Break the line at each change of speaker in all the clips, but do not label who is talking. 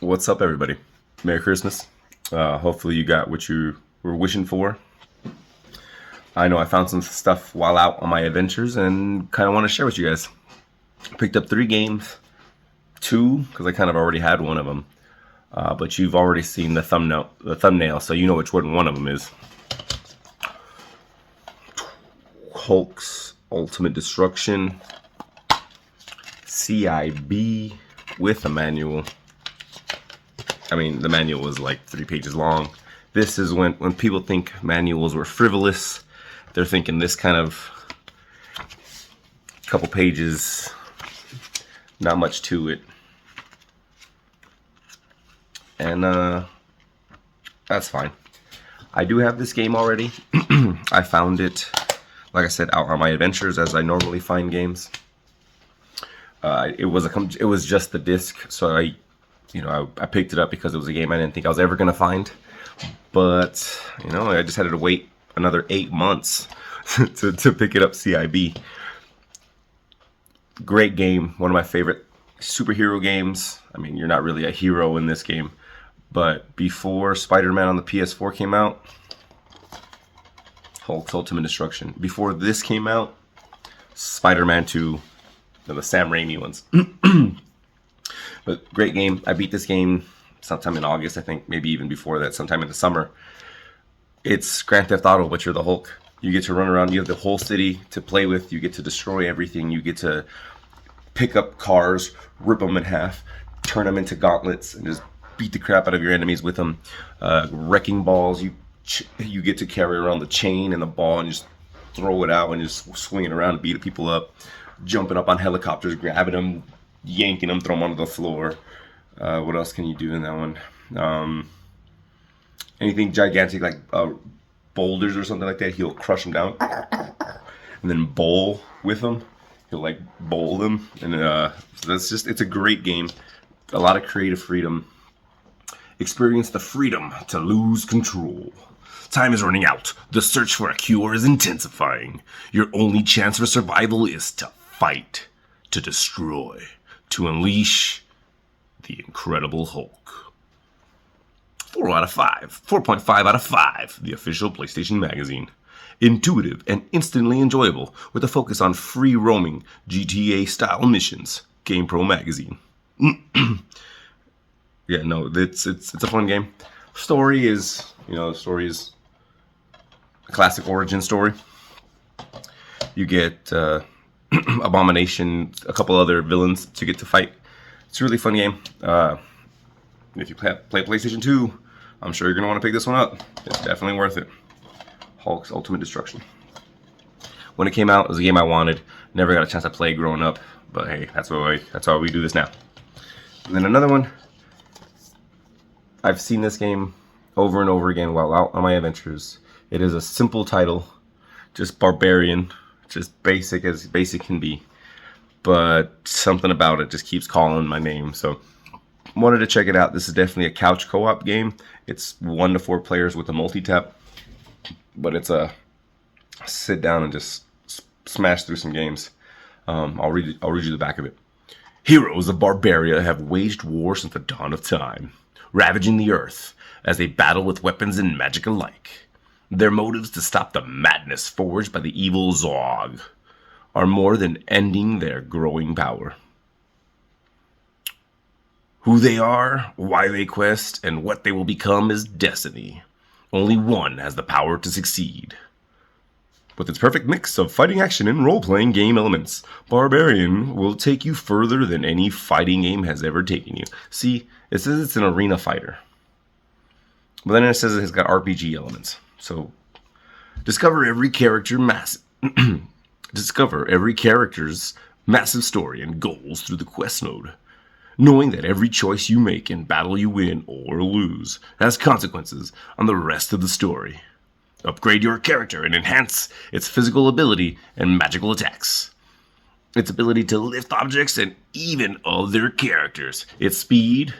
What's up, everybody? Merry Christmas. Hopefully you got what you were wishing for. I know I found some stuff while out on my adventures and kind of want to share with you guys. Picked up 3 games, 2 because I kind of already had one of them, but you've already seen the thumbnail, so you know which one of them is. Hulk's Ultimate Destruction, CIB with a manual. I mean, the manual was like 3 pages long. This is when people think manuals were frivolous, they're thinking this kind of couple pages, not much to it. And that's fine. I do have this game already. I found it, like I said, out on my adventures as I normally find games. It was just the disc, so I picked it up because it was a game I didn't think I was ever gonna find. But I just had to wait another 8 months to pick it up. CIB, great game, one of my favorite superhero games. I mean, you're not really a hero in this game, but before Spider-Man on the PS4 came out, Hulk's Ultimate Destruction. Before this came out, Spider-Man 2, the Sam Raimi ones. But great game. I beat this game sometime in August, I think, maybe even before that, sometime in the summer. It's Grand Theft Auto, but you're the Hulk. You get to run around. You have the whole city to play with. You get to destroy everything. You get to pick up cars, rip them in half, turn them into gauntlets, and just beat the crap out of your enemies with them. Wrecking balls. You get to carry around the chain and the ball and just throw it out and just swing it around and beat people up. Jumping up on helicopters, grabbing them, yanking them, throw them onto the floor. What else can you do in that one? Anything gigantic like boulders or something like that, he'll crush them down and then bowl with them. He'll like bowl them, and it's a great game. A lot of creative freedom. Experience the freedom to lose control. Time is running out. The search for a cure is intensifying. Your only chance for survival is to fight, to destroy, to unleash the Incredible Hulk. 4.5 out of 5, the official PlayStation magazine. Intuitive and instantly enjoyable, with a focus on free-roaming GTA-style missions. GamePro magazine. Yeah, no, it's a fun game. Story is a classic origin story. You get Abomination, a couple other villains to get to fight. It's a really fun game. If you play PlayStation 2, I'm sure you're going to want to pick this one up. It's definitely worth it. Hulk's Ultimate Destruction. When it came out, it was a game I wanted. Never got a chance to play growing up, but hey, that's why we do this now. And then another one. I've seen this game over and over again while out on my adventures. It is a simple title, just barbarian, just basic as basic can be. But something about it just keeps calling my name, so wanted to check it out. This is definitely a couch co-op game. It's 1 to 4 players with a multi-tap, but it's a sit down and just smash through some games. I'll read you the back of it. Heroes of Barbaria have waged war since the dawn of time, ravaging the earth as they battle with weapons and magic alike. Their motives to stop the madness forged by the evil Zog are more than ending their growing power. Who they are, why they quest, and what they will become is destiny. Only one has the power to succeed. With its perfect mix of fighting action and role-playing game elements, Barbarian will take you further than any fighting game has ever taken you. See, it says it's an arena fighter, but then it says it's got RPG elements. So, discover every character's massive story and goals through the quest mode, knowing that every choice you make in battle you win or lose has consequences on the rest of the story. Upgrade your character and enhance its physical ability and magical attacks, its ability to lift objects and even other characters, its speed,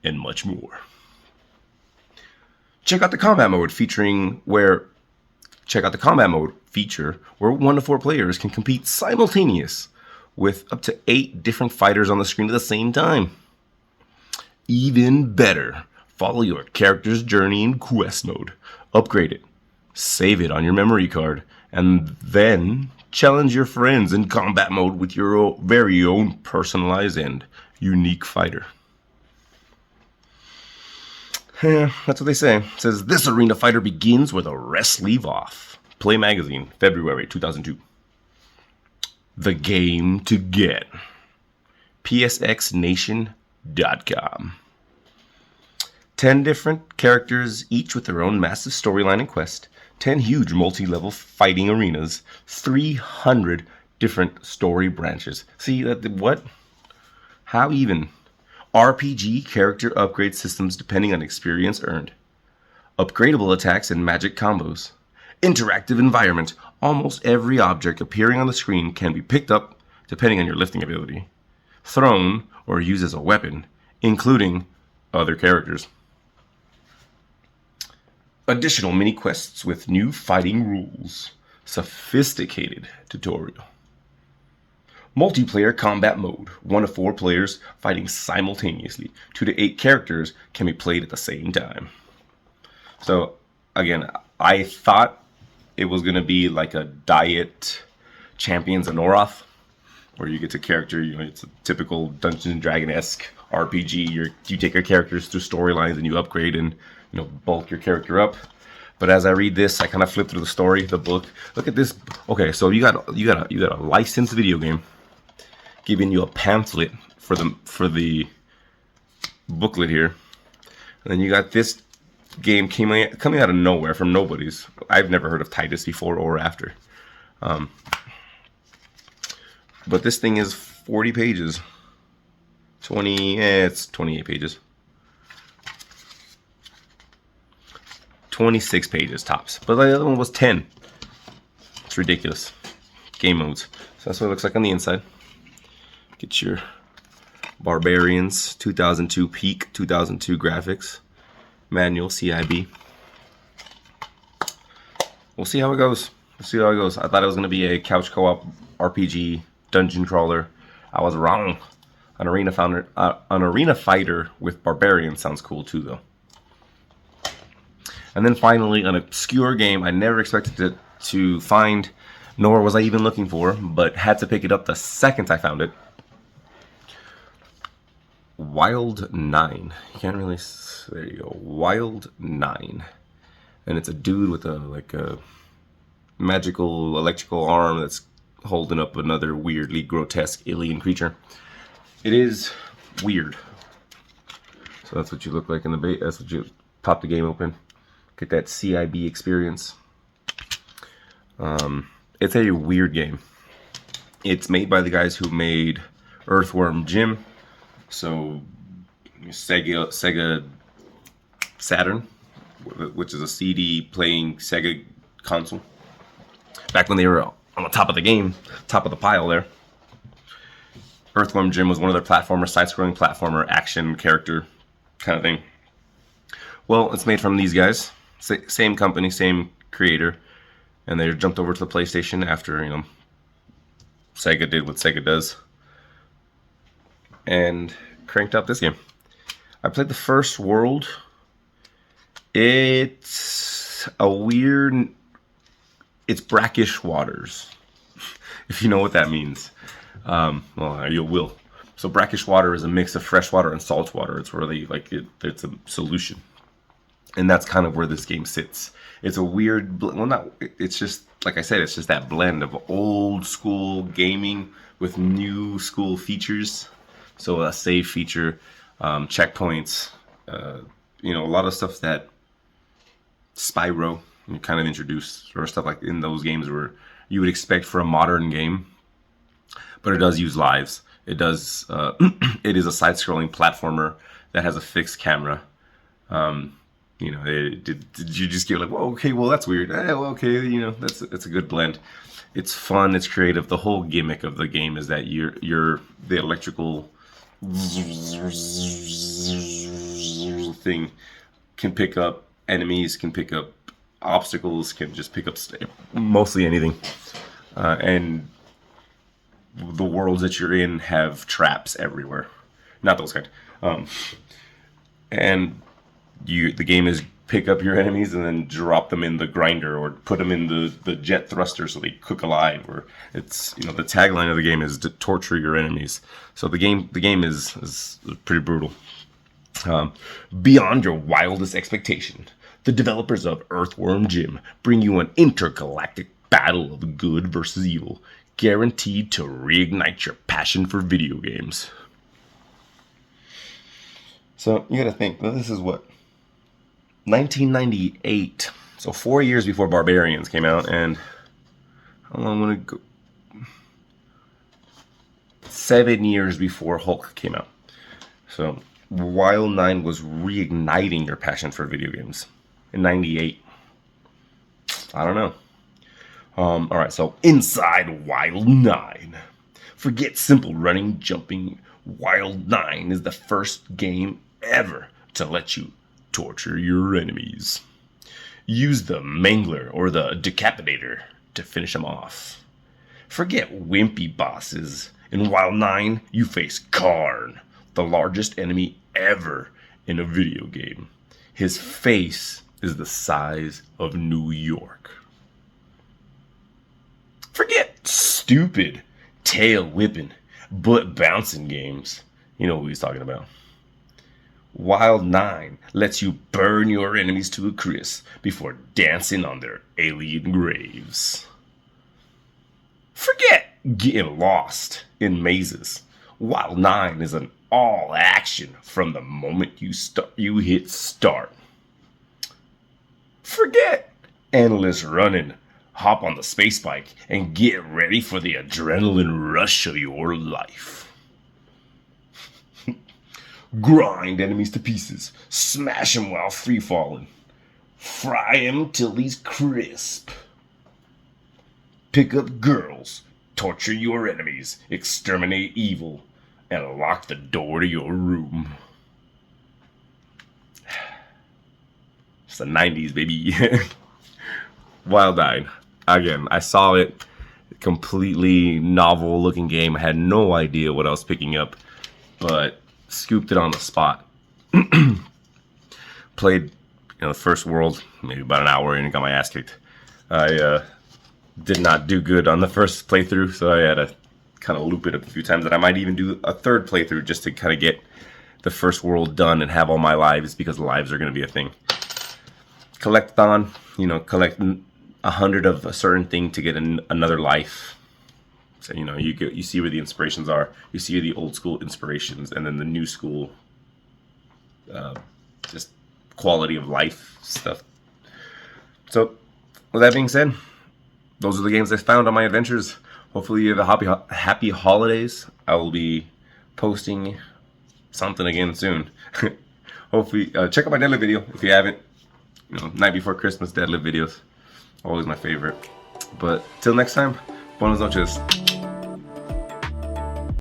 and much more. Check out the combat mode feature where 1 to 4 players can compete simultaneous with up to 8 different fighters on the screen at the same time. even better. Follow your character's journey in quest mode. Upgrade it. Save it on your memory card. And then challenge your friends in combat mode with your very own personalized and unique fighter. Yeah, that's what they say. It says, this arena fighter begins where the rest leave off. Play Magazine, February 2002. The game to get. PSXNation.com. 10 different characters, each with their own massive storyline and quest. 10 huge multi-level fighting arenas. 300 different story branches. See, what? How even? RPG character upgrade systems depending on experience earned. Upgradable attacks and magic combos. Interactive environment. Almost every object appearing on the screen can be picked up depending on your lifting ability, thrown, or used as a weapon, including other characters. Additional mini quests with new fighting rules. Sophisticated tutorial. Multiplayer combat mode. 1 to 4 players fighting simultaneously. 2 to 8 characters can be played at the same time. So, again, I thought it was going to be like a Diet Champions of Noroth, where you get to character, it's a typical Dungeons & Dragon-esque RPG. You take your characters through storylines and you upgrade and, bulk your character up. But as I read this, I kind of flip through the story, the book. Look at this. Okay, so you got a licensed video game giving you a pamphlet for the booklet here, and then you got this game coming out of nowhere from nobody's. I've never heard of Titus before or after, but this thing is 40 pages. It's 28 pages. 26 pages tops, but the other one was 10. It's ridiculous. Game modes. So that's what it looks like on the inside. Get your Barbarians 2002 peak 2002 graphics, manual CIB. We'll see how it goes. I thought it was going to be a couch co-op RPG dungeon crawler. I was wrong. An arena fighter with Barbarians sounds cool too, though. And then finally, an obscure game I never expected to find, nor was I even looking for, but had to pick it up the second I found it. Wild 9. You can't really... There you go. Wild 9. And it's a dude with a magical electrical arm that's holding up another weirdly grotesque alien creature. It is weird. So that's what you look like in the bait. That's what you pop the game open. Get that CIB experience. It's a weird game. It's made by the guys who made Earthworm Jim. So Sega Saturn, which is a CD playing Sega console. Back when they were on the top of the game, top of the pile there. Earthworm Jim was one of their platformer, side-scrolling platformer, action character kind of thing. Well, it's made from these guys. Same company, same creator. And they jumped over to the PlayStation after, Sega did what Sega does. And cranked out this game. I played the first world. It's a weird... It's brackish waters. If you know what that means. Well, you will. So brackish water is a mix of fresh water and salt water. It's really it's a solution. And that's kind of where this game sits. It's a weird, it's just, like I said, it's just that blend of old school gaming with new school features. So a save feature, checkpoints, a lot of stuff that Spyro kind of introduced, or stuff like in those games where you would expect for a modern game. But it does use lives. It does. It is a side-scrolling platformer that has a fixed camera. Did you just get like, well, okay, well that's weird. Okay, that's a good blend. It's fun. It's creative. The whole gimmick of the game is that you're the electrical thing can pick up enemies, can pick up obstacles, can just pick up mostly anything, and the worlds that you're in have traps everywhere. Not those kind. and the game is pick up your enemies and then drop them in the grinder or put them in the jet thruster so they cook alive. Or it's, the tagline of the game is to torture your enemies. So the game is pretty brutal. Beyond your wildest expectation, the developers of Earthworm Jim bring you an intergalactic battle of good versus evil, guaranteed to reignite your passion for video games. So you gotta think, well, this is what, 1998. So 4 years before Barbarians came out, and how long would it go? 7 years before Hulk came out. So Wild 9 was reigniting your passion for video games in 98. I don't know. Alright, so inside Wild 9. Forget simple running, jumping. Wild 9 is the first game ever to let you torture your enemies. Use the Mangler or the Decapitator to finish them off. Forget wimpy bosses. In Wild 9, you face Karn, the largest enemy ever in a video game. His face is the size of New York. Forget stupid, tail-whipping, butt-bouncing games. You know what he's talking about. Wild 9 lets you burn your enemies to a crisp before dancing on their alien graves. Forget getting lost in mazes. Wild 9 is an all-action from the moment you hit start. Forget endless running. Hop on the space bike and get ready for the adrenaline rush of your life. Grind enemies to pieces. Smash them while free falling. Fry them till he's crisp. Pick up girls. Torture your enemies. Exterminate evil. And lock the door to your room. It's the 90s, baby. Wild 9. Again, I saw it. Completely novel looking game. I had no idea what I was picking up. But scooped it on the spot. Played, the first world, maybe about an hour, and got my ass kicked. I did not do good on the first playthrough, so I had to kind of loop it up a few times. And I might even do a third playthrough just to kind of get the first world done and have all my lives, because lives are going to be a thing. Collectathon, collect 100 of a certain thing to get another life. So, you see where the inspirations are. You see the old school inspirations, and then the new school, just quality of life stuff. So, with that being said, those are the games I found on my adventures. Hopefully you have a happy holidays. I will be posting something again soon. Hopefully, check out my deadlift video if you haven't. Night before Christmas deadlift videos. Always my favorite. But till next time, buenas noches.